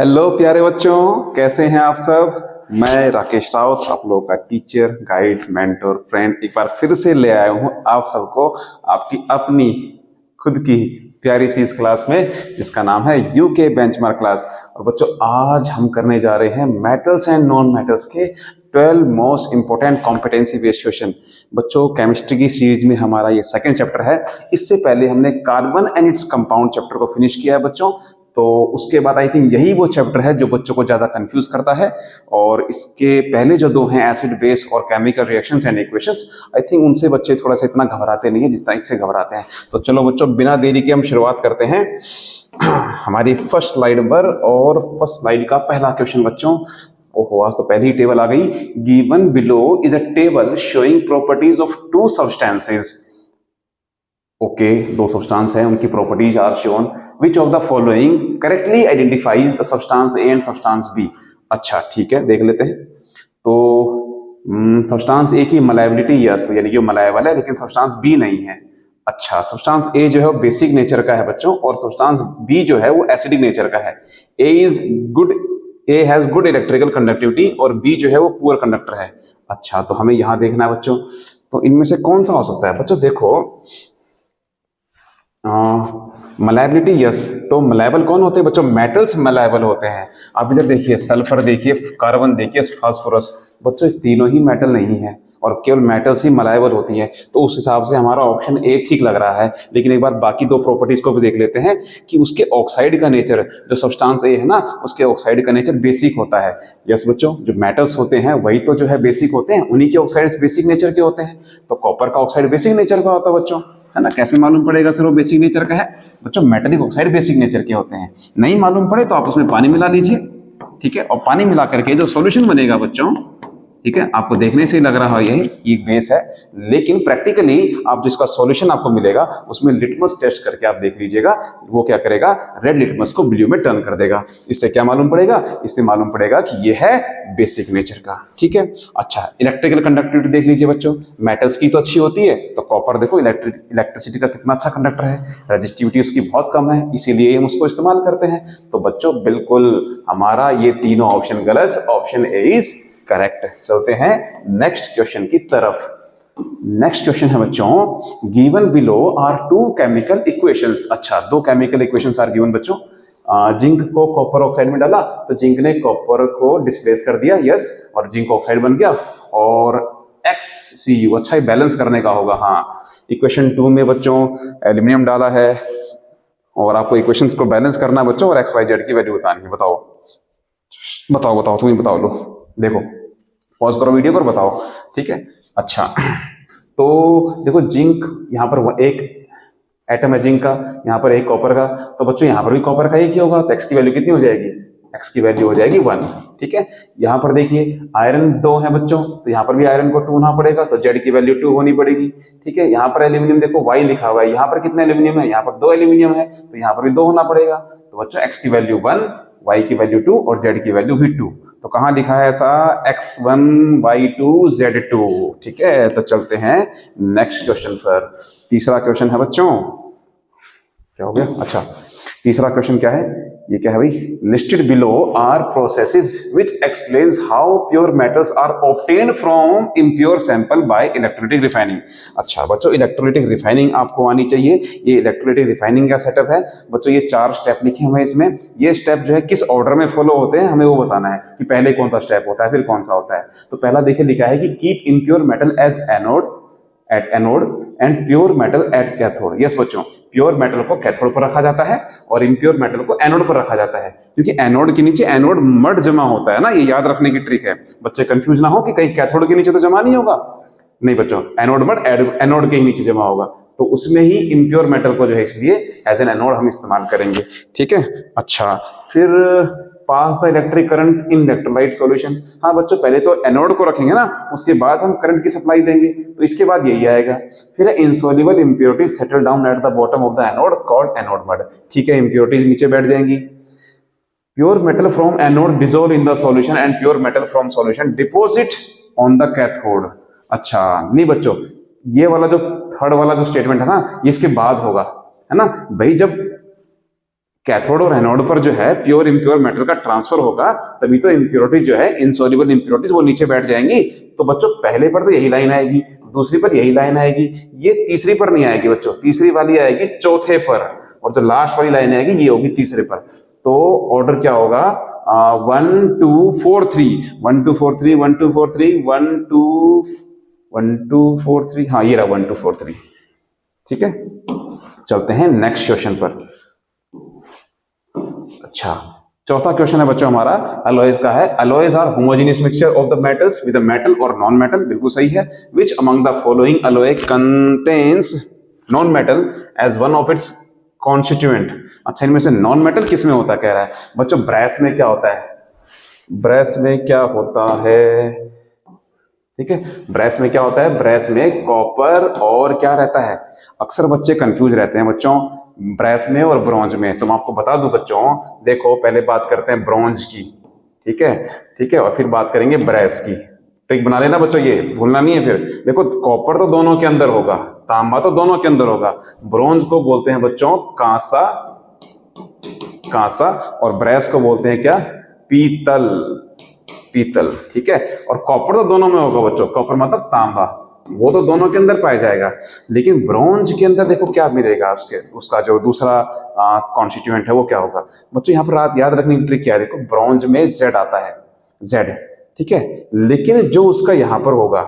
Hello प्यारे बच्चों, कैसे हैं आप सब। मैं राकेश राउत, आप लोगों का टीचर, गाइड, मेंटर, फ्रेंड, एक बार फिर से ले आया हूं आप सबको आपकी अपनी खुद की प्यारी सी इस क्लास में जिसका नाम है यूके बेंचमार्क क्लास। और बच्चों, आज हम करने जा रहे हैं मेटल्स एंड नॉन मेटल्स के 12 most important competency based question. बच्चों, केमिस्ट्री की सीरीज में हमारा ये सेकंड चैप्टर है। इससे पहले हमने carbon and its compound chapter को फिनिश किया है बच्चों। तो उसके बाद आई थिंक यही वो चैप्टर है जो बच्चों को ज्यादा कंफ्यूज करता है। और इसके पहले जो दो हैं एसिड बेस और chemical reactions and equations, I think उनसे बच्चे थोड़ा सा इतना घबराते नहीं है जितना इससे घबराते हैं। तो चलो बच्चों, बिना देरी के हम शुरुआत करते हैं हमारी फर्स्ट स्लाइड पर। और फर्स्ट स्लाइड का पहला क्वेश्चन बच्चों, ओहो आज तो पहली ही टेबल आ गई। Given below is a table showing properties of two substances. Okay, दो सब्सटेंस हैं, उनकी properties are shown. Which of the following correctly identifies the substance A and substance B? अच्छा ठीक है, देख लेते हैं। तो सब्सटेंस ए की मलायबिलिटी यस, यानी कि मलायबल है, लेकिन सब्सटेंस बी नहीं है। अच्छा, सब्सटेंस ए जो है बेसिक नेचर का है बच्चों, और सब्सटेंस बी जो है वो एसिडिक नेचर का है। A has good electrical conductivity और बी जो है वो पुअर कंडक्टर है। अच्छा, तो हमें यहां देखना है बच्चों, तो इनमें से कौन सा हो सकता है बच्चों। देखो, मलायबिलिटी यस, तो मलायबल कौन होते हैं बच्चों, मेटल्स मलायबल होते हैं। आप इधर देखिए, सल्फर देखिए, कार्बन देखिए, फास्फोरस, बच्चों तीनों ही मेटल नहीं है और केवल मेटल्स ही मलायबल होती हैं। तो उस हिसाब से हमारा ऑप्शन ए ठीक लग रहा है। लेकिन एक बार बाकी दो प्रॉपर्टीज को भी देख लेते हैं कि उसके ऑक्साइड का नेचर, जो सब्सटेंस ए है ना, उसके ऑक्साइड का नेचर बेसिक होता है। यस बच्चों, जो मेटल्स होते हैं वही तो जो है बेसिक होते हैं, उन्हीं के ऑक्साइड्स बेसिक नेचर के होते हैं। तो कॉपर का ऑक्साइड बेसिक नेचर का होता है बच्चों, है ना। कैसे मालूम पड़ेगा सर वो बेसिक नेचर का है बच्चों, मेटेलिक ऑक्साइड बेसिक नेचर के होते हैं। नहीं मालूम पड़े तो आप उसमें पानी मिला लीजिए, ठीक है। और पानी मिला करके जो सॉल्यूशन बनेगा बच्चों, ठीक है, आपको देखने से ही लग रहा है ये बेस है, लेकिन प्रैक्टिकली आप जिसका सॉल्यूशन आपको मिलेगा उसमें लिटमस टेस्ट करके आप देख लीजिएगा, वो क्या करेगा, रेड लिटमस को ब्लू में टर्न कर देगा। इससे क्या मालूम पड़ेगा, इससे मालूम पड़ेगा कि ये है बेसिक नेचर का, ठीक है। अच्छा, इलेक्ट्रिकल कंडक्टिविटी देख लीजिए बच्चों, मेटल्स की तो अच्छी होती है, तो कॉपर देखो इलेक्ट्रिसिटी का कितना अच्छा कंडक्टर है, रजिस्टिविटी उसकी बहुत कम है, इसीलिए हम उसको इस्तेमाल करते हैं। तो बच्चों बिल्कुल हमारा ये तीनों ऑप्शन गलत, ऑप्शन ए इज करेक्ट। चलते हैं नेक्स्ट क्वेश्चन की तरफ। नेक्स्ट क्वेश्चन है बच्चों, given below are two chemical equations. अच्छा, दो केमिकल इक्वेशंस आर गिवन बच्चों। जिंक को कॉपर ऑक्साइड में डाला तो जिंक ने कॉपर को डिस्प्लेस कर दिया, यस, और जिंक ऑक्साइड बन गया। और XCU, अच्छा ही बैलेंस करने का होगा। हाँ, इक्वेशन 2 में बच्चों एल्यूमिनियम डाला है और आपको इक्वेशंस को बैलेंस करना है बच्चों, और XYZ की वैल्यू बतानी है। बताओ बताओ बताओ, तुम्हें बताओ, लो देखो, पॉज करो वीडियो को, बताओ, ठीक है। अच्छा, तो देखो जिंक यहाँ पर एक एटम है जिंक का, यहाँ पर एक कॉपर का, तो बच्चों यहाँ पर भी कॉपर का एक ही होगा, तो एक्स की वैल्यू कितनी हो जाएगी, एक्स की वैल्यू हो जाएगी 1, ठीक है। यहाँ पर देखिए आयरन 2 है बच्चों, तो यहाँ पर भी आयरन को 2 होना पड़ेगा, तो जेड की वैल्यू 2 होनी पड़ेगी, ठीक है। यहाँ पर एल्यूमिनियम देखो Y लिखा हुआ है, यहाँ पर कितना एल्यूमिनियम है, यहाँ पर 2 एल्यूमिनियम है, तो यहाँ पर भी 2 होना पड़ेगा। तो बच्चों एक्स की वैल्यू 1, Y की वैल्यू 2 और जेड की वैल्यू भी 2। तो कहां लिखा है ऐसा, x1 y2 z2, ठीक है। तो चलते हैं नेक्स्ट क्वेश्चन पर। तीसरा क्वेश्चन है बच्चों, क्या हो गया, अच्छा तीसरा क्वेश्चन क्या है, ये क्या है भाई, listed below are processes which explains how pure metals are obtained from impure sample by electrolytic refining. अच्छा बच्चों, इलेक्ट्रोलाइटिक रिफाइनिंग आपको आनी चाहिए। ये इलेक्ट्रोलाइटिक रिफाइनिंग का सेटअप है बच्चों, ये 4 स्टेप लिखे हुए हैं इसमें। ये स्टेप जो है किस ऑर्डर में फॉलो होते हैं हमें वो बताना है कि पहले कौन सा स्टेप होता है फिर कौन सा होता है। तो पहला देखिए लिखा है कि keep impure metal as anode at anode and pure metal at cathode. Yes बच्चों, प्योर मेटल को कैथोड पर रखा जाता है और इम्प्योर मेटल को एनोड पर रखा जाता है, क्योंकि एनोड के नीचे एनोड मड जमा होता है ना, ये याद रखने की ट्रिक है। बच्चे कंफ्यूज ना हो कि कहीं कैथोड के नीचे तो जमा नहीं होगा, नहीं बच्चों, एनोड मड एनोड के ही नीचे जमा होगा, तो उसमें ही इम्प्योर मेटल को जो है इसलिए एज एन एनोड हम इस्तेमाल करेंगे, ठीक है। अच्छा, फिर pass the electric current in electrolyte solution. हाँ बच्चों, पहले तो एनोड को रखेंगे ना, उसके बाद हम करंट की सप्लाई देंगे, तो इसके बाद यही आएगा। फिर insoluble impurities settle down at the bottom of the anode called anode mud, ठीक है, इंप्योरिटीज नीचे बैठ जाएंगी। Pure metal from anode dissolve in the solution and pure metal from solution deposit on the cathode. अच्छा नहीं बच्चों, ये वाला जो थर्ड वाला जो स्टेटमेंट है ना, ये इसके बाद होगा, है ना भाई। जब कैथोड और एनोड पर जो है प्योर इम्प्योर मेटल का ट्रांसफर होगा, तभी तो इम्प्योरिटी जो है, इनसॉल्युबल इम्प्योरिटीज, वो नीचे बैठ जाएंगी। तो बच्चों पहले पर तो यही लाइन आएगी, दूसरी पर यही लाइन आएगी, ये तीसरी पर नहीं आएगी बच्चों, तीसरी वाली आएगी चौथे पर, और जो लास्ट वाली लाइन आएगी ये होगी तीसरे पर। तो ऑर्डर क्या होगा, 1 2 4 3, 1 2 4 3, 1 2 4 3, 1 2 4 3, हाँ ये रहा 1 2 4 3। ठीक है, चलते हैं नेक्स्ट क्वेश्चन पर। अच्छा, चौथा क्वेश्चन है बच्चों हमारा अलॉयज का है। Alloys are homogeneous mixture of the metals with metal और नॉन मेटल, बिल्कुल सही है। Which among the following alloy contains non metal as one of its constituent. अच्छा, इनमें से नॉन मेटल किस में होता है कह रहा है बच्चों। ब्रैस में क्या होता है, ब्रैस में क्या होता है, ठीक है, ब्रैस में क्या होता है, ब्रैस में कॉपर और क्या रहता है। अक्सर बच्चे कंफ्यूज रहते हैं बच्चों ब्रैस में और ब्रॉन्ज में। तो मैं आपको बता दूं बच्चों, देखो पहले बात करते हैं ब्रॉन्ज की, ठीक है, ठीक है, और फिर बात करेंगे ब्रैस की। ट्रिक बना लेना बच्चों, ये भूलना नहीं है। फिर देखो कॉपर तो दोनों के अंदर होगा, तांबा तो दोनों के अंदर होगा। ब्रॉन्ज को बोलते हैं बच्चों कांसा, कांसा, और ब्रैस को बोलते हैं क्या, पीतल, पीतल, ठीक है। और कॉपर तो दोनों में होगा बच्चों, कॉपर मतलब तांबा, वो तो दोनों के अंदर पाया जाएगा। लेकिन ब्रॉन्ज के अंदर देखो क्या मिलेगा, उसका जो दूसरा कॉन्स्टिट्यूएंट है वो क्या होगा बच्चों। यहाँ पर याद रखने की ट्रिक क्या है, देखो ब्रॉन्ज में जेड आता है, जेड, ठीक है, लेकिन जो उसका यहाँ पर होगा,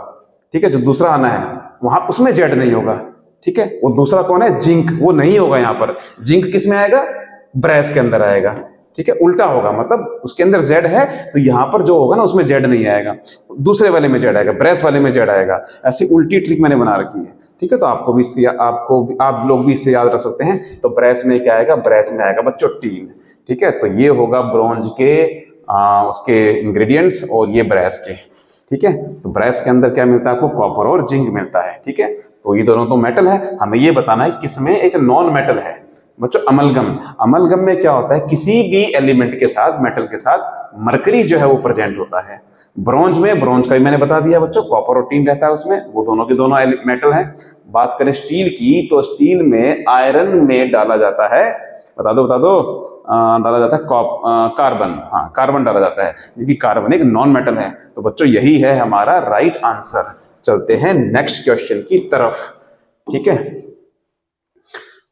ठीक है, जो दूसरा आना है वहां उसमें जेड नहीं होगा, ठीक है। वो दूसरा कौन है, जिंक, वो नहीं होगा यहाँ पर। जिंक किस में आएगा, ब्रैस के अंदर आएगा, ठीक है, उल्टा होगा, मतलब उसके अंदर जेड है तो यहां पर जो होगा ना उसमें जेड नहीं आएगा, दूसरे वाले में जेड आएगा, ब्रैस वाले में जेड आएगा। ऐसी उल्टी ट्रिक मैंने बना रखी है, ठीक है। तो आपको भी इससे, आप लोग भी इससे याद रख सकते हैं। तो ब्रैस में क्या आएगा, ब्रैस में आएगा बच्चों टीन, ठीक है। तो ये होगा ब्रॉन्ज के उसके इंग्रेडिएंट्स और ये ब्रैस के, ठीक है। तो ब्रैस के अंदर क्या मिलता है आपको, कॉपर और जिंक मिलता है, ठीक है। तो ये दोनों तो मेटल है, हमें ये बताना है किसमें एक नॉन मेटल है बच्चों। अमलगम, अमलगम में क्या होता है, किसी भी एलिमेंट के साथ, मेटल के साथ मरकरी जो है वो प्रेजेंट होता है। ब्रॉन्ज में, ब्रॉन्ज का भी मैंने बता दिया बच्चों, कॉपर और टीन रहता है उसमें, वो दोनों के दोनों मेटल हैं। बात करें स्टील की, तो स्टील में आयरन में डाला जाता है, बता दो डाला जाता है कार्बन, हाँ कार्बन डाला जाता है, क्योंकि कार्बन एक नॉन मेटल है। तो बच्चों यही है हमारा राइट आंसर। चलते हैं नेक्स्ट क्वेश्चन की तरफ, ठीक है।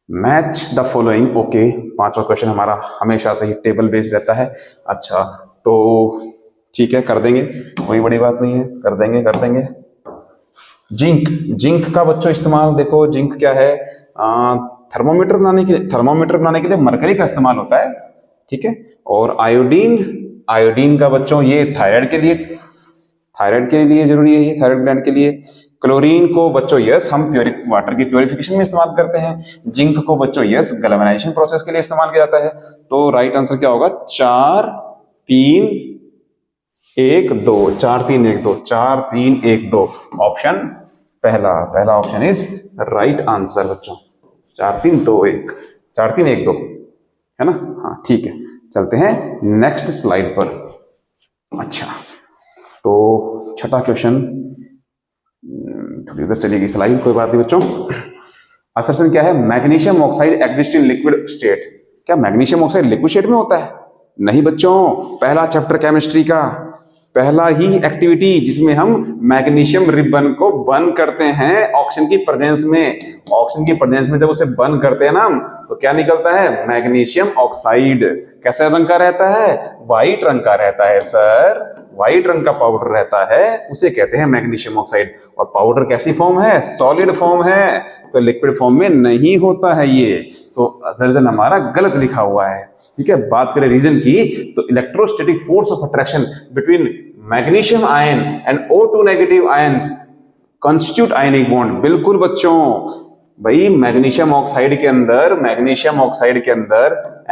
मैच द फॉलोइंग, ओके, पांचवा क्वेश्चन हमारा हमेशा से ही टेबल बेस्ड रहता है। अच्छा, तो ठीक है, कर देंगे, कोई बड़ी बात नहीं है, कर देंगे कर देंगे। जिंक, जिंक का बच्चों इस्तेमाल देखो, जिंक क्या है, थर्मोमीटर बनाने के लिए मरकरी का इस्तेमाल होता है, ठीक है। और आयोडीन, आयोडीन का बच्चों ये थायराइड के लिए जरूरी है, ये थायराइड ग्लैंड के लिए। क्लोरीन को बच्चों यस हम वाटर की प्योरिफिकेशन में इस्तेमाल करते हैं। जिंक को बच्चों यस गैल्वेनाइजेशन प्रोसेस के लिए इस्तेमाल किया जाता है। तो राइट आंसर क्या होगा, 4 3 1 2, 4 3 1 2, 4 3 1 2, ऑप्शन पहला ऑप्शन इज राइट आंसर बच्चों। 4 3 2 1, 4 3 1 2 है ना, हाँ ठीक है। चलते हैं नेक्स्ट स्लाइड पर। अच्छा, तो छठा क्वेश्चन, थोड़ी उधर चलेगी स्लाइड, कोई बात नहीं बच्चों। असर्शन क्या है, magnesium oxide exist in liquid state. क्या मैग्नीशियम ऑक्साइड लिक्विड स्टेट में होता है? नहीं बच्चों, पहला चैप्टर केमिस्ट्री का पहला ही एक्टिविटी जिसमें हम मैग्नीशियम रिबन को बर्न करते हैं ऑक्सीजन की प्रेजेंस में। ऑक्सीजन की प्रेजेंस में जब उसे बर्न करते हैं ना हम, तो क्या निकलता है, मैग्नीशियम ऑक्साइड। कैसे रंग का रहता है, व्हाइट रंग का रहता है सर, व्हाइट रंग का पाउडर रहता है, उसे कहते हैं मैग्नीशियम ऑक्साइड। और पाउडर कैसी फॉर्म है, सॉलिड फॉर्म है, तो लिक्विड फॉर्म में नहीं होता है ये। तो रीजन हमारा गलत लिखा हुआ है, ठीक है। बात करें रीजन की, तो electrostatic force of attraction between magnesium ion and O2 negative ions constitute ionic bond. बिल्कुल बच्चों, भाई मैग्नीशियम ऑक्साइड के अंदर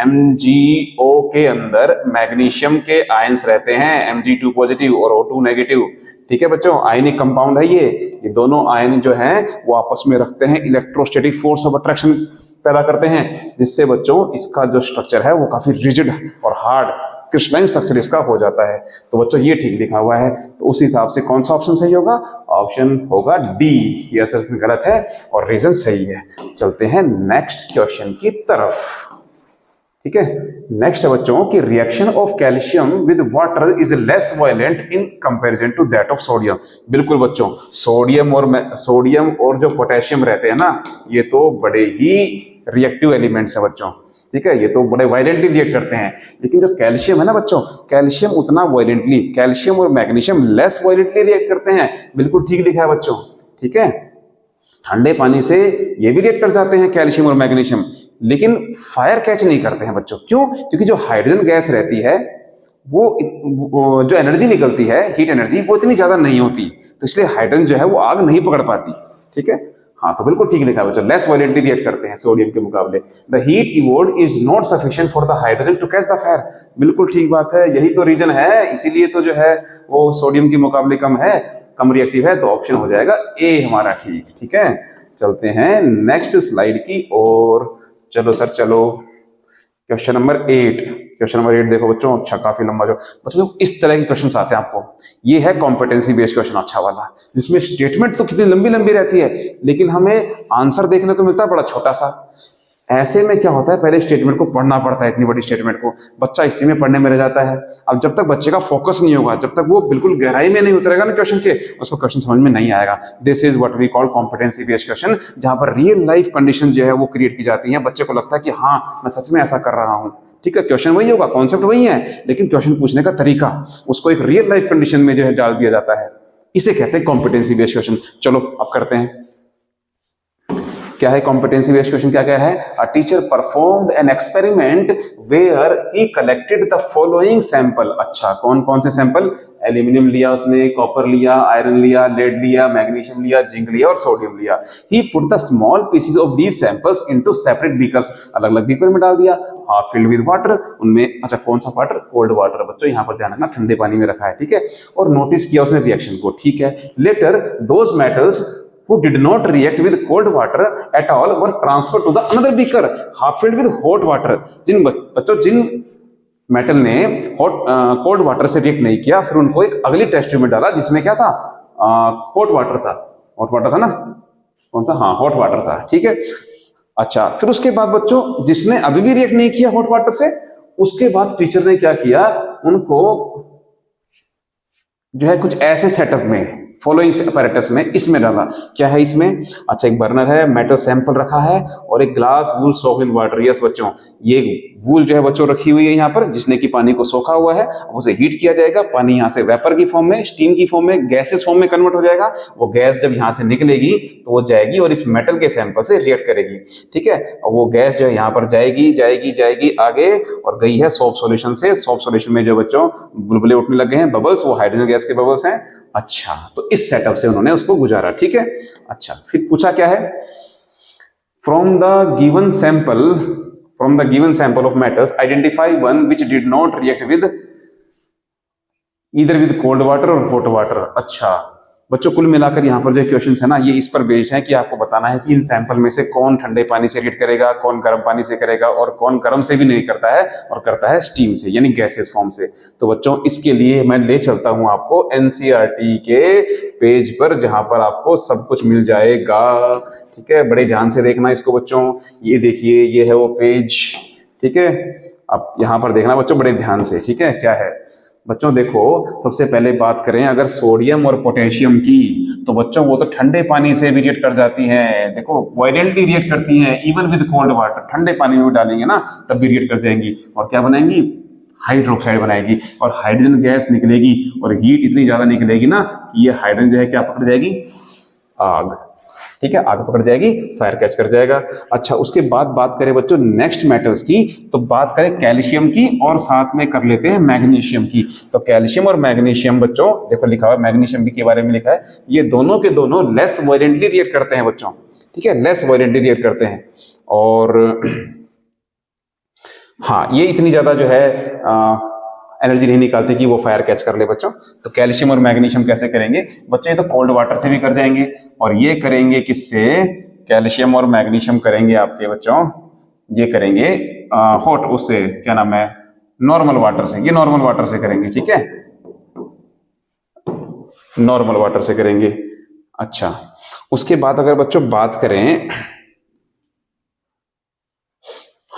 MgO के अंदर मैग्नीशियम के आयंस रहते हैं, Mg2 पॉजिटिव और O2 नेगेटिव, ठीक है बच्चों। आयनिक कंपाउंड है ये दोनों आयन जो हैं वो आपस में रखते हैं, इलेक्ट्रोस्टैटिक फोर्स ऑफ अट्रैक्शन पैदा करते हैं, जिससे बच्चों इसका जो स्ट्रक्चर है वो काफी रिजिड और हार्ड क्रिस्टलाइन स्ट्रक्चर इसका हो जाता है। तो बच्चों ये ठीक लिखा हुआ है, तो उस हिसाब से कौन सा ऑप्शन सही होगा, ऑप्शन होगा डी, ये असर्शन गलत है और रीजन सही है। चलते हैं नेक्स्ट क्वेश्चन की तरफ। ठीक है। नेक्स्ट है बच्चों कि reaction of calcium with water is less violent in comparison to that of sodium. बिल्कुल बच्चों, सोडियम और जो पोटेशियम रहते हैं ना, ये तो बड़े ही रिएक्टिव एलिमेंट्स है बच्चों, ठीक है, ये तो बड़े वायलेंटली रिएक्ट करते हैं। लेकिन जो कैल्शियम है ना बच्चों, कैल्शियम उतना वायलेंटली, कैल्शियम और मैग्नीशियम लेस वायलेंटली रिएक्ट करते हैं। बिल्कुल ठीक लिखा है बच्चों, ठीक है। ठंडे पानी से ये भी रिएक्ट कर जाते हैं कैल्शियम और मैग्नीशियम, लेकिन फायर कैच नहीं करते हैं बच्चों। क्यों? क्योंकि जो हाइड्रोजन गैस रहती है वो जो एनर्जी निकलती है, हीट एनर्जी, वो इतनी ज्यादा नहीं होती, तो इसलिए हाइड्रोजन जो है वो आग नहीं पकड़ पाती, ठीक है। हाँ, तो बिल्कुल ठीक लिखा है बच्चों, लेस वायलेंटली रिएक्ट करते हैं सोडियम के मुकाबले। The heat evolved is not sufficient for the hydrogen to catch the fire. बिल्कुल ठीक बात है, यही तो रीजन है, इसीलिए तो जो है वो सोडियम के मुकाबले कम है, कम रिएक्टिव है, तो ऑप्शन हो जाएगा ए हमारा ठीक, ठीक है। चलते हैं नेक्स्ट स्लाइड की ओर। चलो सर चलो, क्वेश्चन नंबर 8। क्वेश्चन नंबर 8 देखो बच्चों, अच्छा काफी लंबा, जो बच्चों इस तरह के क्वेश्चन आते हैं आपको, ये है कॉम्पिटेंसी बेस्ड क्वेश्चन अच्छा वाला, जिसमें स्टेटमेंट तो कितनी लंबी लंबी रहती है, लेकिन हमें आंसर देखने को मिलता है बड़ा छोटा सा। ऐसे में क्या होता है, पहले स्टेटमेंट को पढ़ना पड़ता है, इतनी बड़ी स्टेटमेंट को बच्चा इसी में पढ़ने में रह जाता है। अब जब तक बच्चे का फोकस नहीं होगा, जब तक वो बिल्कुल गहराई में नहीं उतरेगा ना क्वेश्चन के, उसको क्वेश्चन समझ में नहीं आएगा। This is what we call competency based question, जहां पर रियल लाइफ कंडीशन जो है वो क्रिएट की जाती है, बच्चे को लगता है कि हाँ मैं सच में ऐसा कर रहा हूँ, ठीक है। क्वेश्चन वही होगा, कॉन्सेप्ट वही है, लेकिन क्वेश्चन पूछने का तरीका उसको एक रियल लाइफ कंडीशन में जो है डाल दिया जाता है, इसे कहते हैं कॉम्पिटेंसी बेस्ड क्वेश्चन। चलो अब करते हैं, क्या है कॉम्पिटेंसी बेस्ड क्वेश्चन, क्या कह रहा है, a teacher performed an experiment where he collected the following sample. अच्छा, कौन कौन से सैंपल, एल्यूमिनियम लिया उसने, कॉपर लिया, आयरन लिया, लेड लिया, मैग्नीशियम लिया, जिंक लिया और सोडियम लिया। He put the small pieces of these samples into separate beakers, अलग अलग बीकर में डाल दिया, हाफ फिल्ड विद वाटर, उनमें अच्छा कौन सा वाटर, कोल्ड वाटर, बच्चों यहाँ पर ध्यान रखना ठंडे पानी में रखा है, ठीक है। और नोटिस किया उसने रिएक्शन को, ठीक है। Later those metals who did not react with cold water at all were transferred to the another beaker half filled with hot water। जिन मेटल ने कोल्ड वाटर से रिएक्ट नहीं किया, फिर उनको एक अगली टेस्ट ट्यूब में डाला जिसमें क्या था, हॉट वाटर था, हॉट वाटर था ना, कौन सा, हाँ हॉट वाटर था, ठीक है। अच्छा, फिर उसके बाद बच्चों जिसने अभी भी रिएक्ट नहीं किया हॉट वाटर से, उसके बाद टीचर ने क्या किया, उनको जो है कुछ ऐसे सेटअप में, फॉलोइंग अपैरेटस में, इसमें डाला। क्या है इसमें, अच्छा एक बर्नर है, मेटल सैंपल रखा है और एक glass wool soaked in water. Yes बच्चों, ये वूल जो है बच्चों रखी हुई है यहाँ पर, जिसने कि पानी को सोखा हुआ है, उसे हीट किया जाएगा, पानी यहाँ से वेपर की फॉर्म में, स्टीम की फॉर्म में, गैसेस फॉर्म में कन्वर्ट हो जाएगा। वो गैस जब यहाँ से निकलेगी तो वो जाएगी और इस मेटल के सैंपल से रिएक्ट करेगी, ठीक है। और वो गैस जो है यहाँ पर जाएगी जाएगी जाएगी आगे, और गई है सॉफ्ट सॉल्यूशन से, सॉफ्ट सॉल्यूशन में जो बच्चों बुलबुले उठने लगे हैं, बबल्स, वो हाइड्रोजन गैस के बबल्स हैं। अच्छा, तो इस सेटअप से उन्होंने उसको गुजारा, ठीक है। अच्छा, फिर पूछा क्या है, from the given sample of metals identify one which did not react with either with cold water और हॉट वाटर। अच्छा बच्चों, कुल मिलाकर यहाँ पर जो क्वेश्चन है ना, ये इस पर बेस्ड है कि आपको बताना है कि इन सैंपल में से कौन ठंडे पानी से रिएक्ट करेगा, कौन गर्म पानी से करेगा, और कौन गर्म से भी नहीं करता है और करता है स्टीम से, यानी गैसेस फॉर्म से। तो बच्चों इसके लिए मैं ले चलता हूं आपको एनसीईआरटी के पेज पर, जहां पर आपको सब कुछ मिल जाएगा, ठीक है। बड़े ध्यान से देखना इसको बच्चों, ये देखिए ये है वो पेज, ठीक है। अब यहाँ पर देखना बच्चों बड़े ध्यान से, ठीक है। क्या है बच्चों, देखो सबसे पहले बात करें अगर सोडियम और पोटेशियम की, तो बच्चों वो तो ठंडे पानी से भी रिएक्ट कर जाती हैं, देखो वायलेंटली रिएक्ट करती हैं, इवन विद कोल्ड वाटर, ठंडे पानी में डालेंगे ना तब भी रिएक्ट कर जाएंगी, और क्या बनाएंगी, हाइड्रोक्साइड बनाएगी, और हाइड्रोजन गैस निकलेगी, और हीट इतनी ज्यादा निकलेगी ना कि ये हाइड्रोजन जो है क्या पकड़ जाएगी, आग, ठीक है, आग पकड़ जाएगी, फायर कैच कर जाएगा। अच्छा, उसके बाद बात करें बच्चों नेक्स्ट मेटल्स की, तो बात करें कैल्शियम की और साथ में कर लेते हैं मैग्नीशियम की। तो कैल्शियम और मैग्नीशियम बच्चों देखो लिखा हुआ है, मैग्नीशियम के बारे में लिखा है, ये दोनों के दोनों लेस वायलेंटली रिएक्ट करते हैं बच्चों, ठीक है, लेस वायलेंटली रिएक्ट करते हैं। और हाँ, ये इतनी ज्यादा जो है एनर्जी नहीं निकालते कि वो फायर कैच कर ले बच्चों। तो कैल्शियम और मैग्नीशियम कैसे करेंगे बच्चों, ये तो कोल्ड वाटर से भी कर जाएंगे, और ये करेंगे किससे, कैल्शियम और मैग्नीशियम करेंगे आपके बच्चों, ये करेंगे हॉट, उससे क्या नाम है, नॉर्मल वाटर से, ये नॉर्मल वाटर से करेंगे, ठीक है, नॉर्मल वाटर से करेंगे। अच्छा, उसके बाद अगर बच्चों बात करें,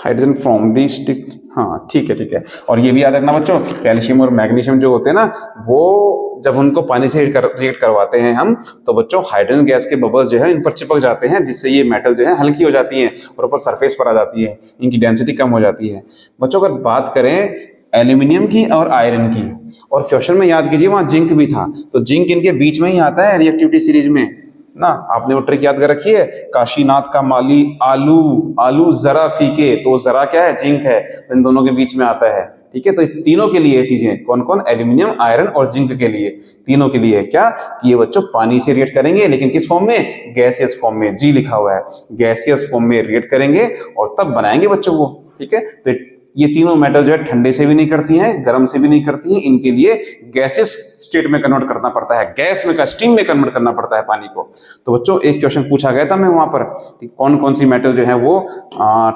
हाइड्रोजन फ्रॉम दी स्टिक, हाँ ठीक है ठीक है। और ये भी याद रखना बच्चों, कैल्शियम और मैग्नीशियम जो होते हैं ना, वो जब उनको पानी से रिएक्ट करवाते हैं हम, तो बच्चों हाइड्रोजन गैस के बबल्स जो है इन पर चिपक जाते हैं, जिससे ये मेटल जो है हल्की हो जाती है और ऊपर सरफेस पर आ जाती है, इनकी डेंसिटी कम हो जाती है। बच्चों अगर बात करें एल्यूमिनियम की और आयरन की, और क्वेश्चन में याद कीजिए वहां जिंक भी था, तो जिंक इनके बीच में ही आता है रिएक्टिविटी सीरीज में ना। आपने वो ट्रिक याद कर रखी है, काशीनाथ का माली आलू आलू जरा फीके, तो जरा क्या है, जिंक है, तो इन दोनों के बीच में आता है। ठीक है, तो तीनों के लिए चीजें कौन कौन, एल्यूमिनियम, आयरन और जिंक के लिए, तीनों के लिए क्या कि ये बच्चों पानी से रिएक्ट करेंगे, लेकिन किस फॉर्म में, गैसियस फॉर्म में, जी लिखा हुआ है, गैसियस फॉर्म में रिएक्ट करेंगे और तब बनाएंगे बच्चों को। ठीक है, तो ये तीनों मेटल जो है ठंडे से भी नहीं करती हैं, गर्म से भी नहीं करती हैं, इनके लिए गैसियस स्टेट में कन्वर्ट करना पड़ता है, गैस में का स्टीम में कन्वर्ट करना पड़ता है पानी को। तो बच्चों एक क्वेश्चन पूछा गया था मैं वहां पर, कौन कौन सी मेटल जो है वो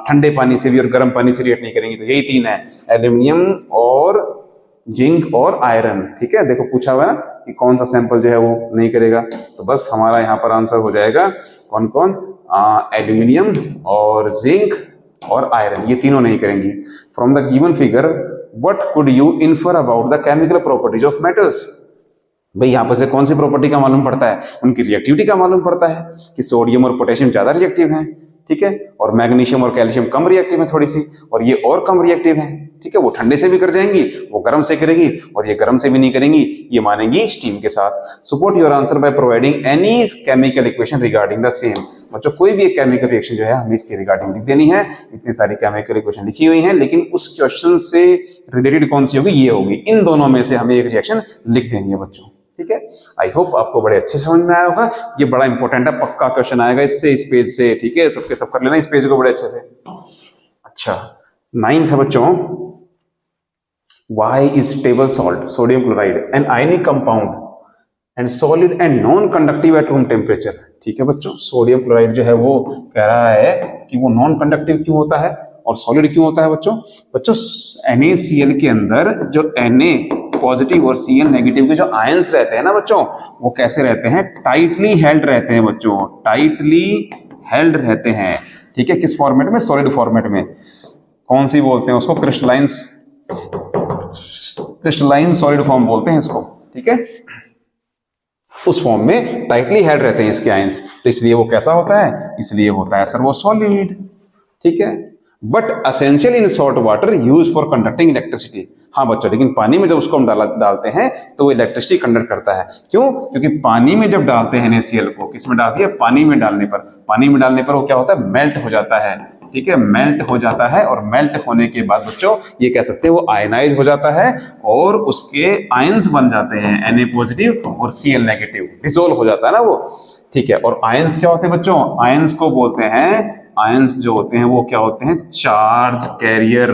ठंडे पानी से भी और गर्म पानी से रिएक्ट नहीं करेंगी, तो यही तीन है, एल्यूमिनियम और जिंक और आयरन। ठीक है, देखो पूछा हुआ है ना कि कौन सा सैंपल जो है वो नहीं करेगा, तो बस हमारा यहाँ पर आंसर हो जाएगा कौन कौन, एल्यूमिनियम और जिंक और आयरन, ये तीनों नहीं करेंगी। From the given figure what could you infer about the chemical properties of metals. भाई यहाँ पर से कौन सी प्रॉपर्टी का मालूम पड़ता है, उनकी रिएक्टिविटी का मालूम पड़ता है कि सोडियम और पोटेशियम ज्यादा रिएक्टिव हैं, ठीक है, और मैग्नीशियम और कैल्शियम कम रिएक्टिव है थोड़ी सी, और ये और कम रिएक्टिव है। ठीक है, वो ठंडे से भी कर जाएंगी, वो गर्म से करेगी, और ये गर्म से भी नहीं करेंगी, ये मानेंगी स्टीम के साथ। Support your answer by providing any chemical equation regarding the same. बच्चों कोई भी एक केमिकल रिएक्शन जो है हमें इसके रिगार्डिंग लिख देनी है, इतनी सारी केमिकल इक्वेशन लिखी हुई है, लेकिन उस क्वेश्चन से रिलेटेड कौन सी होगी, ये होगी, इन दोनों में से हमें एक रिएक्शन लिख देनी है बच्चों। ठीक है, आई होप आपको बड़े अच्छे समझ में आया होगा, ये बड़ा इंपॉर्टेंट है, पक्का क्वेश्चन आएगा इससे, इस पेज से। ठीक है, सबके सब कर लेना इस पेज को बड़े अच्छे से। अच्छा, 9th है बच्चों, why is table salt sodium chloride an ionic compound and solid and non conductive at room temperature। ठीक है बच्चों, सोडियम क्लोराइड जो है वो कह रहा है कि वो नॉन कंडक्टिव क्यों होता है और सॉलिड क्यों होता है बच्चों। बच्चों NaCl के अंदर जो Na पॉजिटिव और Cl नेगेटिव के जो आयंस रहते हैं ना बच्चों, वो कैसे रहते हैं, टाइटली हेल्ड रहते हैं बच्चों, टाइटली हेल्ड रहते हैं। ठीक है, किस फॉर्मेट में, सॉलिड फॉर्मेट में। कौन सी बोलते हैं उसको, क्रिस्टलाइन सॉलिड फॉर्म बोलते हैं इसको। ठीक है, उस फॉर्म में टाइटली हेल्ड रहते हैं इसके आयंस, तो इसलिए वो कैसा होता है, इसलिए होता है सर वो सॉलिड। ठीक है, but essential in salt water use for conducting electricity. हाँ बच्चों, लेकिन पानी में जब उसको हम डालते हैं तो वो इलेक्ट्रिसिटी कंडक्ट करता है। क्यों, क्योंकि पानी में जब डालते हैं NaCl को, किस में डालती है, पानी में डालने पर वो क्या होता है, मेल्ट हो जाता है। ठीक है, मेल्ट हो जाता है, और मेल्ट होने के बाद बच्चों ये कह सकते हैं वो आयनाइज हो जाता है, और उसके आयंस बन जाते हैं, Na पॉजिटिव और Cl नेगेटिव, डिसोल्व हो जाता है ना वो। ठीक है, और आयंस क्या होते हैं बच्चों, आयंस को बोलते हैं, आयंस जो होते हैं वो क्या होते हैं, चार्ज कैरियर,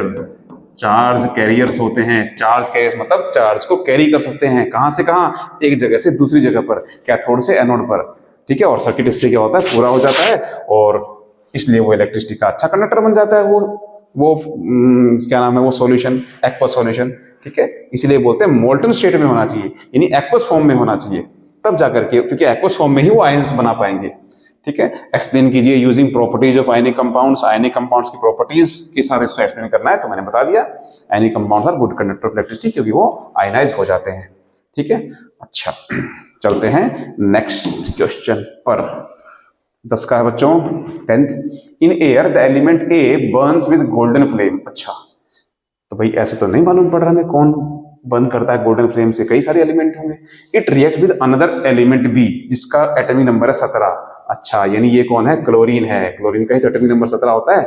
चार्ज कैरियर्स होते हैं। चार्ज कैरियर्स मतलब चार्ज को कैरी कर सकते हैं, कहां से कहां, एक जगह से दूसरी जगह पर, कैथोड से एनोड पर। ठीक है, और सर्किट इससे क्या होता है, पूरा हो जाता है, और इसलिए वो इलेक्ट्रिसिटी का अच्छा कंडक्टर बन जाता है। वो क्या नाम है वो सॉल्यूशन, एक्वस सॉल्यूशन। ठीक है, इसलिए बोलते हैं मोल्टन स्टेट में होना चाहिए, यानी एक्वस फॉर्म में होना चाहिए, तब जाकर के, क्योंकि एक्वस फॉर्म में ही वो आयंस बना पाएंगे। ठीक है, एक्सप्लेन कीजिए using properties of ionic compounds. Ionic compounds की प्रॉपर्टीज के साथ इसको एक्सप्लेन करना है, तो मैंने बता दिया, ionic compounds are good conductor of electricity, क्योंकि वो आयनाइज हो जाते हैं। ठीक है, अच्छा चलते हैं नेक्स्ट क्वेश्चन पर। 10 का है बच्चों, 10th, in air the element A Burns with golden flame. अच्छा, तो भाई ऐसे तो नहीं मालूम पड़ रहा हमें कौन बर्न करता है गोल्डन फ्लेम से, कई सारे एलिमेंट होंगे। It react with another element B, जिसका एटॉमिक नंबर है 17। अच्छा, यानी ये कौन है, क्लोरीन है, क्लोरीन का ही तो एटॉमिक नंबर 17 होता है,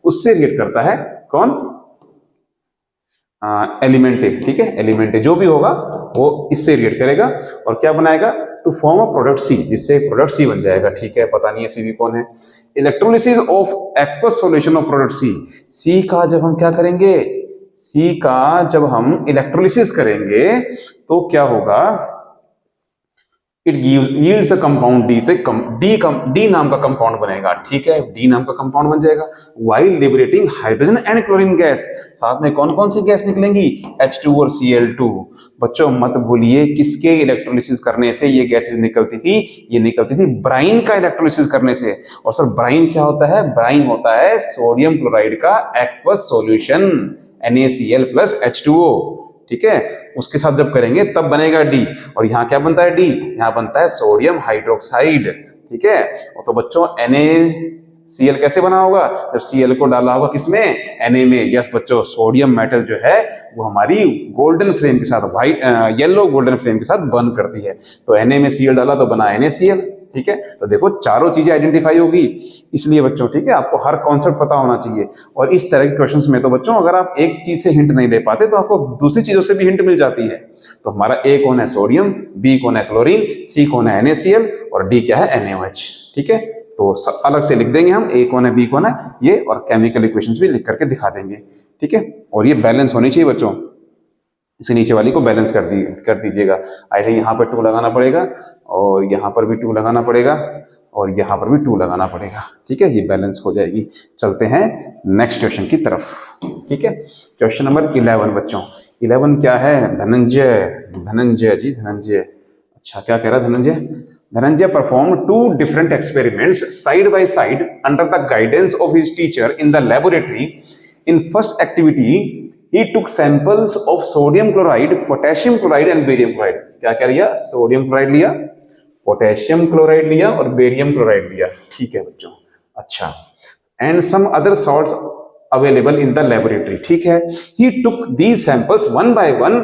उससे रिएक्ट करता है कौन, एलिमेंट ए। ठीक है, एलिमेंट ए जो भी होगा वो इससे रिएक्ट करेगा, और क्या बनाएगा, to form a product C, जिससे प्रोडक्ट सी बन जाएगा। ठीक है, पता नहीं है सी भी कौन है। Electrolysis of aqueous solution of product C, C का जब हम क्या करेंगे, सी का जब हम इलेक्ट्रोलिसिस करेंगे तो क्या होगा, it yields a compound D, तो डी नाम का कंपाउंड बनेगा, ठीक है, डी नाम का कंपाउंड बन जाएगा। While liberating hydrogen and chlorine gas, साथ में कौन कौन सी गैस निकलेंगी, H2 और Cl2। बच्चों मत भूलिए किसके इलेक्ट्रोलिसिस करने से ये गैसेस निकलती थी, ये निकलती थी ब्राइन का इलेक्ट्रोलिसिस करने से। और सर ब्राइन क्या होता है, ब्राइन होता है सोडियम क्लोराइड का aqueous solution NaCl plus H2O, ठीक है, उसके साथ जब करेंगे तब बनेगा डी। और यहाँ क्या बनता है डी, यहाँ बनता है सोडियम हाइड्रोक्साइड, ठीक है। तो बच्चों NaCl कैसे बना होगा, जब Cl को डाला होगा किसमें, Na में। यस बच्चों, सोडियम मेटल जो है वो हमारी गोल्डन फ्लेम के साथ, येलो गोल्डन फ्लेम के साथ बर्न करती है। तो Na में Cl डाला तो बना NaCl, ठीक है। तो देखो चारों चीजें आइडेंटिफाई होगी, इसलिए बच्चों ठीक है आपको हर कॉन्सेप्ट पता होना चाहिए। और इस तरह के क्वेश्चंस में तो बच्चों अगर आप एक चीज से हिंट नहीं ले पाते तो आपको दूसरी चीजों से भी हिंट मिल जाती है। तो हमारा ए कौन है, सोडियम, बी कौन है, क्लोरीन, सी कौन है, NaCl, और डी क्या है, NaOH, ठीक है। तो अलग से लिख देंगे हम, ए कौन है, बी कौन है ये, और केमिकल इक्वेशंस भी लिख करके दिखा देंगे, ठीक है। और ये बैलेंस होनी चाहिए बच्चों, इसे नीचे वाली को बैलेंस कर दीजिएगा। आई थिंक यहाँ पर 2 लगाना पड़ेगा, और यहाँ पर भी 2 लगाना पड़ेगा, और यहाँ पर भी 2 लगाना पड़ेगा, ठीक है, ये बैलेंस हो जाएगी। चलते हैं नेक्स्ट क्वेश्चन की तरफ, ठीक है। क्वेश्चन नंबर 11 बच्चों, 11 क्या है, धनंजय जी, धनंजय, अच्छा क्या कह रहा है Dhananjay perform 2 different experiments side by side under the guidance of his teacher in the laboratory. In first activity he took samples of sodium chloride, potassium chloride and barium chloride. क्या क्या लिया, सोडियम क्लोराइड लिया, potassium chloride लिया और barium chloride लिया, ठीक है बच्चों, अच्छा, and some other salts available in the laboratory, ठीक है। He took these samples one by one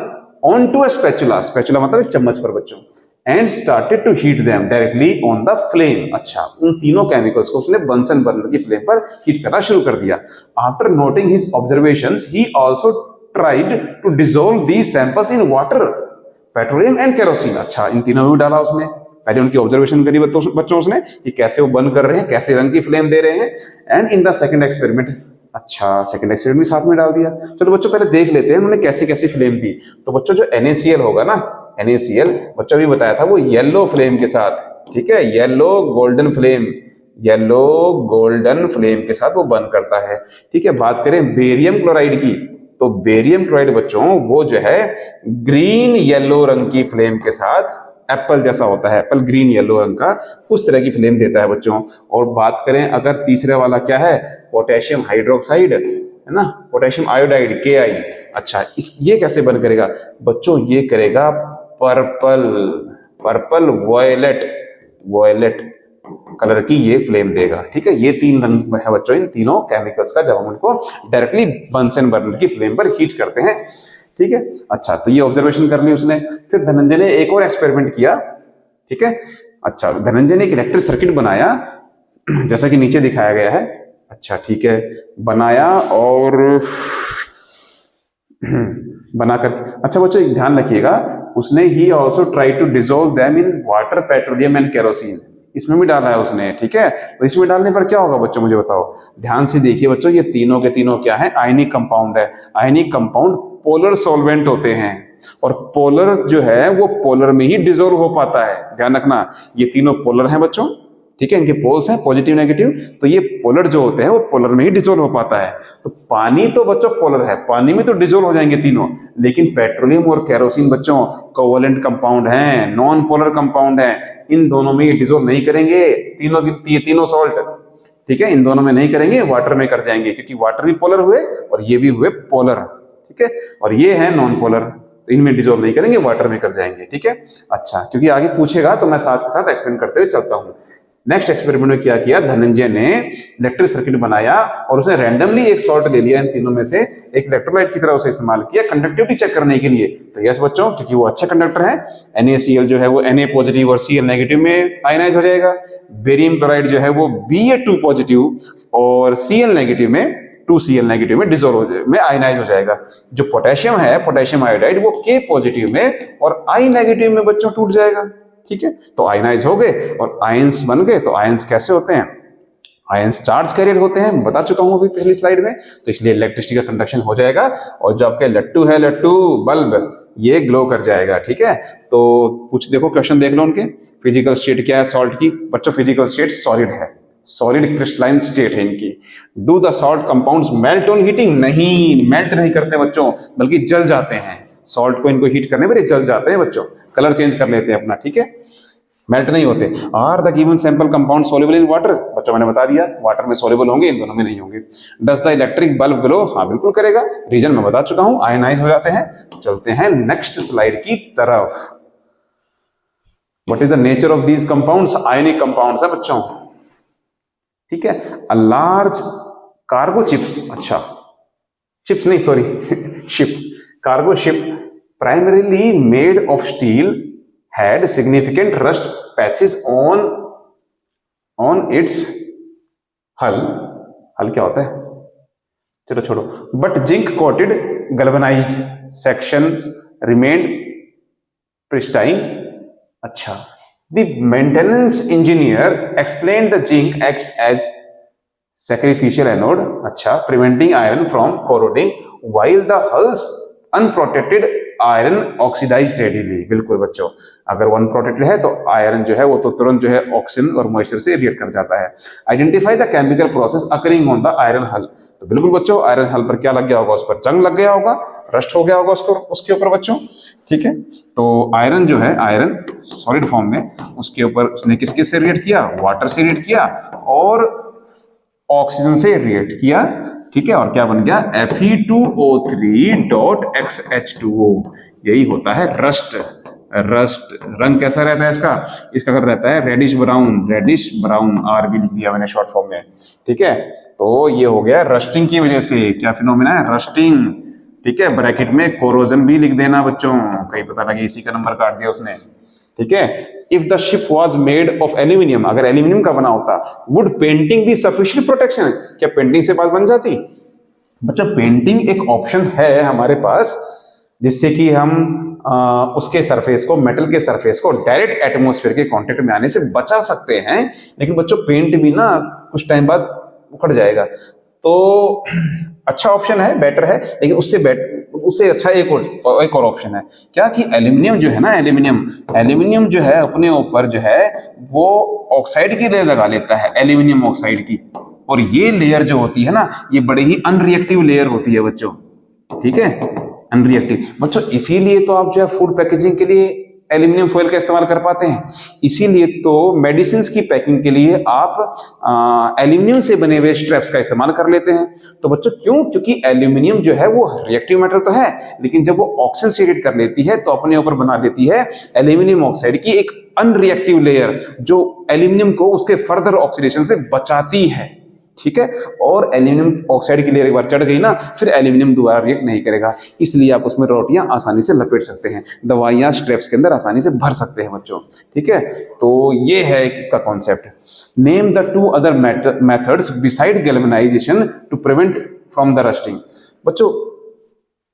on to a spatula, spatula मतलब एक चम्मच पर बच्चों, and started to heat them directly on the flame. अच्छा, उन तीनों केमिकल्स को उसने बंसन बर्नर की फ्लेम पर हीट करना शुरू कर दिया। After noting his observations he also tried to dissolve these samples in water, petroleum and kerosene. अच्छा, इन तीनों में डाला उसने, पहले उनकी ऑब्जर्वेशन करी बच्चों उसने कि कैसे वो बर्न कर रहे हैं, कैसे रंग की फ्लेम दे रहे हैं, and in the second experiment, अच्छा सेकंड एक्सपेरिमेंट भी साथ में डाल दिया। चलो बच्चों पहले देख लेते हैं उन्होंने कैसी कैसी फ्लेम दी। तो बच्चों जो NaCl होगा ना, NaCl बच्चों भी बताया था वो येलो फ्लेम के साथ, ठीक है, येलो गोल्डन फ्लेम के साथ वो बर्न करता है, ठीक है। बात करें बेरियम क्लोराइड की, तो बेरियम क्लोराइड बच्चों वो जो है ग्रीन येलो रंग की फ्लेम के साथ, एप्पल जैसा होता है, एप्पल ग्रीन येलो रंग का, उस तरह की फ्लेम देता है बच्चों। और बात करें अगर तीसरे वाला क्या है, पोटेशियम हाइड्रोक्साइड है ना, पोटेशियम आयोडाइड Ki, अच्छा ये कैसे बर्न करेगा बच्चों, ये करेगा पर्पल वॉयलेट कलर की ये फ्लेम देगा, ठीक है। ये 3 रंग है बच्चों इन तीनों केमिकल्स का, जब हम उनको डायरेक्टली बंसन बर्नर की फ्लेम पर हीट करते हैं, ठीक है। अच्छा, तो ये ऑब्जर्वेशन कर ली उसने। फिर धनंजय ने एक और एक्सपेरिमेंट किया, ठीक है। अच्छा, धनंजय ने एक इलेक्ट्रिक सर्किट बनाया जैसा कि नीचे दिखाया गया है, अच्छा ठीक है, बनाया और बनाकर, अच्छा बच्चों एक ध्यान रखिएगा, उसने he also try to dissolve them in water, petroleum and kerosene, इसमें भी डाला है उसने, ठीक है। तो इसमें डालने पर क्या होगा बच्चों, मुझे बताओ, ध्यान से देखिए बच्चों, ये तीनों के तीनों क्या है, आयनिक कंपाउंड है। आयनिक कंपाउंड पोलर सॉल्वेंट होते हैं, और पोलर जो है वो पोलर में ही डिसॉल्व हो पाता है, ध्यान रखना, ये तीनों पोलर हैं बच्चों, ठीक है, इनके पोल्स हैं पॉजिटिव नेगेटिव, तो ये पोलर जो होते हैं वो पोलर में ही डिसॉल्व हो पाता है। तो पानी तो बच्चों पोलर है, पानी में तो डिसॉल्व हो जाएंगे तीनों, लेकिन पेट्रोलियम और केरोसिन बच्चों कोवैलेंट कंपाउंड हैं, नॉन पोलर कंपाउंड हैं, इन दोनों में ये डिसॉल्व नहीं करेंगे, तीनों सॉल्ट, ठीक है, इन दोनों में नहीं करेंगे, वाटर में कर जाएंगे, क्योंकि वाटर भी पोलर हुए और ये भी हुए पोलर, ठीक है, और ये है नॉन पोलर, तो इनमें डिसॉल्व नहीं करेंगे, वाटर में कर जाएंगे, ठीक है। अच्छा, क्योंकि आगे पूछेगा तो मैं साथ के साथ एक्सप्लेन करते हुए चलता हूं। नेक्स्ट एक्सपेरिमेंट में क्या किया, धनंजय ने इलेक्ट्रिक सर्किट बनाया और उसने रैंडमली एक सॉल्ट ले लिया, इन तीनों में से एक इलेक्ट्रोलाइट की तरह उसे इस्तेमाल किया कंडक्टिविटी चेक करने के लिए। तो यस बच्चों, क्योंकि वो अच्छे कंडक्टर है, NaCl जो है वो Na पॉजिटिव और Cl नेगेटिव में आयनाइज हो जाएगा, बेरियम क्लोराइड जो है वो Ba2 पॉजिटिव और Cl नेगेटिव में 2Cl नेगेटिव में डिसॉल्व में आयनाइज हो जाएगा। जो पोटेशियम है, पोटेशियम आयोडाइड, वो K पॉजिटिव में और I नेगेटिव में बच्चों टूट जाएगा, ठीक है। तो आयनाइज हो गए और आयंस बन गए। तो आयंस कैसे होते हैं, आयंस चार्ज कैरियर होते हैं, बता चुका हूं अभी पिछली स्लाइड में, तो इसलिए इलेक्ट्रिसिटी का कंडक्शन हो जाएगा। और जो आपके लट्टू है, लट्टू बल्ब, ये ग्लो कर जाएगा। ठीक है, तो कुछ देखो क्वेश्चन देख लो उनके। फिजिकल स्टेट क्या है सॉल्ट की? बच्चों फिजिकल स्टेट सॉलिड है, सॉलिड क्रिस्टलाइन स्टेट है इनकी। Do the salt compounds melt on heating? नहीं, मेल्ट नहीं करते बच्चों, बल्कि जल जाते हैं। सॉल्ट को इनको हीट करने पर जल जाते हैं बच्चों, कलर चेंज कर लेते हैं अपना। ठीक है, मेल्ट नहीं होते। Are the given sample compound soluble in water? बच्चों मैंने बता दिया, वाटर में सोल्यूबल होंगे, इन दोनों में नहीं होंगे। Does the electric bulb glow? हाँ बिल्कुल करेगा, रीजन मैं बता चुका हूं, आयनाइज हो जाते हैं। चलते हैं नेक्स्ट स्लाइड की तरफ। What is the nature of these compounds? Ionic compounds है बच्चों। ठीक है, अ लार्ज कार्गो चिप्स, अच्छा चिप्स नहीं sorry ship, cargo ship primarily made of steel had significant rust patches on its hull क्या होता है, चलो छोड़ो, but zinc coated galvanized sections remained pristine। अच्छा, the maintenance engineer explained the zinc acts as sacrificial anode, अच्छा, preventing iron from corroding while the hulls unprotected iron oxidise readily. बिल्कुल बच्चों, अगर वन प्रोटेक्टेड है तो आयरन जो है वो तो तुरंत जो है ऑक्सीजन और मॉइस्चर से रिएक्ट कर जाता है। Identify the chemical process occurring on the iron हल? तो बिल्कुल बच्चों, आयरन हल पर क्या लग गया होगा? उस पर जंग लग गया होगा, रस्ट हो गया होगा उसको, उसके ऊपर बच्चों। ठीक है, तो आयरन जो है, आयरन सॉलिड फॉर्म में, उसके ऊपर उसने किस किस से रिएक्ट किया? वाटर से रिएक्ट किया और ऑक्सीजन से रिएक्ट किया। ठीक है, और क्या बन गया? Fe2O3.XH2O। यही होता है रस्ट। रस्ट रंग कैसा रहता है इसका? इसका कलर रहता है रेडिश ब्राउन, रेडिश ब्राउन, आर भी लिख दिया मैंने शॉर्ट फॉर्म में। ठीक है, तो ये हो गया रस्टिंग की वजह से। क्या फिनोमेना है? रस्टिंग। ठीक है, ब्रैकेट में कोरोजन भी लिख देना बच्चों, कहीं पता लगे इसी का नंबर काट दिया उसने। ठीक है, if the ship was made of aluminium, अगर एल्यूमिनियम का बना होता, वुड पेंटिंग भी सफिशिएंट प्रोटेक्शन? क्या पेंटिंग से बात बन जाती? बच्चों पेंटिंग एक ऑप्शन है हमारे पास, जिससे कि हम उसके सरफेस को, मेटल के सरफेस को डायरेक्ट एटमॉस्फेयर के कांटेक्ट में आने से बचा सकते हैं। लेकिन बच्चों पेंट भी ना कुछ टाइम बाद उखड़ जाएगा, तो अच्छा ऑप्शन है, बेटर है, लेकिन उससे अच्छा एक और ऑप्शन है। क्या कि एल्यूमिनियम जो है ना, एल्यूमिनियम जो है अपने ऊपर जो है वो ऑक्साइड की लेयर लगा लेता है, एल्यूमिनियम ऑक्साइड की। और ये लेयर जो होती है ना, ये बड़ी ही अनरिएक्टिव लेयर होती है बच्चों। ठीक है, अनरिएक्टिव बच्चों, इसीलिए तो आप जो है फूड पैकेजिंग के लिए एल्यूमिनियम फॉइल का इस्तेमाल कर पाते हैं। इसीलिए तो मेडिसिन की पैकिंग के लिए आप एल्यूमिनियम से बने हुए स्ट्रैप्स का इस्तेमाल कर लेते हैं। तो बच्चों क्यों? क्योंकि एल्यूमिनियम जो है वो रिएक्टिव मेटल तो है, लेकिन जब वो ऑक्सीजन से रिएक्ट कर लेती है तो अपने ऊपर बना देती है एल्यूमिनियम ऑक्साइड की एक अनरिएक्टिव लेयर, जो एल्यूमिनियम को उसके फर्दर ऑक्सीडेशन से बचाती है। ठीक है, और एल्यूमिनियम ऑक्साइड की लेयर एक बार चढ़ गई ना, फिर एल्यूमिनियम दोबारा रिएक्ट नहीं करेगा। इसलिए आप उसमें रोटियां आसानी से लपेट सकते हैं, दवाइयां स्ट्रेप्स के अंदर आसानी से भर सकते हैं बच्चों। ठीक है, तो ये है इसका concept. Name the two other methods beside galvanisation to prevent from the rusting. बच्चों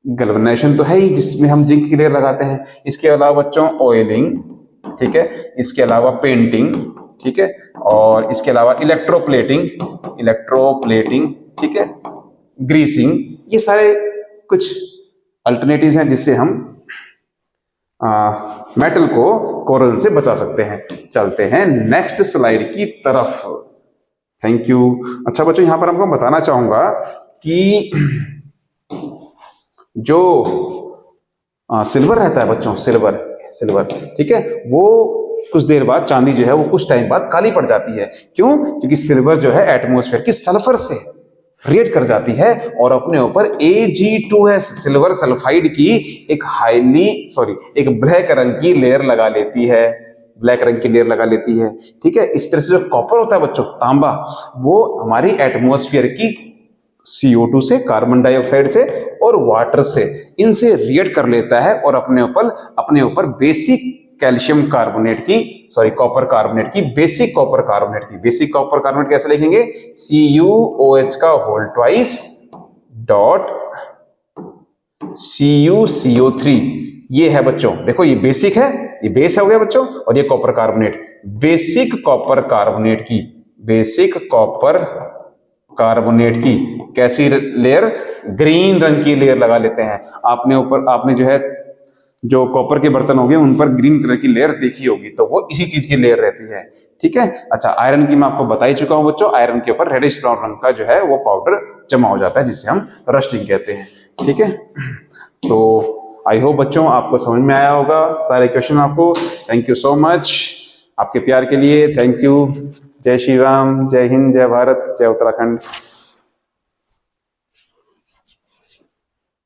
गैल्वेनाइजेशन तो है ही, जिसमें हम जिंक की लेयर लगाते हैं। इसके अलावा बच्चों ऑयलिंग, ठीक है, इसके अलावा पेंटिंग, ठीक है, और इसके अलावा इलेक्ट्रोप्लेटिंग, ठीक है, ग्रीसिंग, ये सारे कुछ अल्टरनेटिव्स हैं जिससे हम मेटल को कोरोजन से बचा सकते हैं। चलते हैं नेक्स्ट स्लाइड की तरफ। Thank you. अच्छा बच्चों, यहां पर आपको बताना चाहूंगा कि जो सिल्वर रहता है बच्चों, सिल्वर, ठीक है, वो कुछ देर बाद, चांदी जो है वो कुछ टाइम बाद काली पड़ जाती है। क्यों? क्योंकि सिल्वर जो है एटमॉस्फेयर की सल्फर से रिएक्ट कर जाती है और अपने ऊपर Ag2S सिल्वर सल्फाइड की एक ब्लैक रंग की लेयर लगा लेती है, ठीक है। इस तरह से जो कॉपर होता है बच्चों, तांबा, वो हमारी एटमॉस्फेयर की CO2 से, कार्बन डाइऑक्साइड से और वाटर से, इनसे रिएक्ट कर लेता है और अपने ऊपर बेसिक कैल्शियम कार्बोनेट की, कॉपर कार्बोनेट की, बेसिक कॉपर कार्बोनेट कैसे लिखेंगे? CuOH का होल ट्वाइस डॉट CuCO3। ये है बच्चों, देखो ये बेसिक है, ये बेस हो गया बच्चों, और ये copper carbonate. Basic copper carbonate की कैसी लेयर? ग्रीन रंग की लेयर लगा लेते हैं। आपने जो है जो कॉपर के बर्तन हो गए उन पर ग्रीन कलर की लेयर देखी होगी, तो वो इसी चीज की लेयर रहती है। ठीक है। अच्छा, आयरन की मैं आपको बता ही चुका हूं बच्चों, आयरन के ऊपर रेडिश ब्राउन रंग का जो है वो पाउडर जमा हो जाता है, जिसे हम रस्टिंग कहते हैं। ठीक है। तो आई होप बच्चों आपको समझ में आया होगा सारे क्वेश्चन आपको। थैंक यू सो मच आपके प्यार के लिए, थैंक यू। जय श्री राम, जय हिंद, जय भारत, जय उत्तराखंड।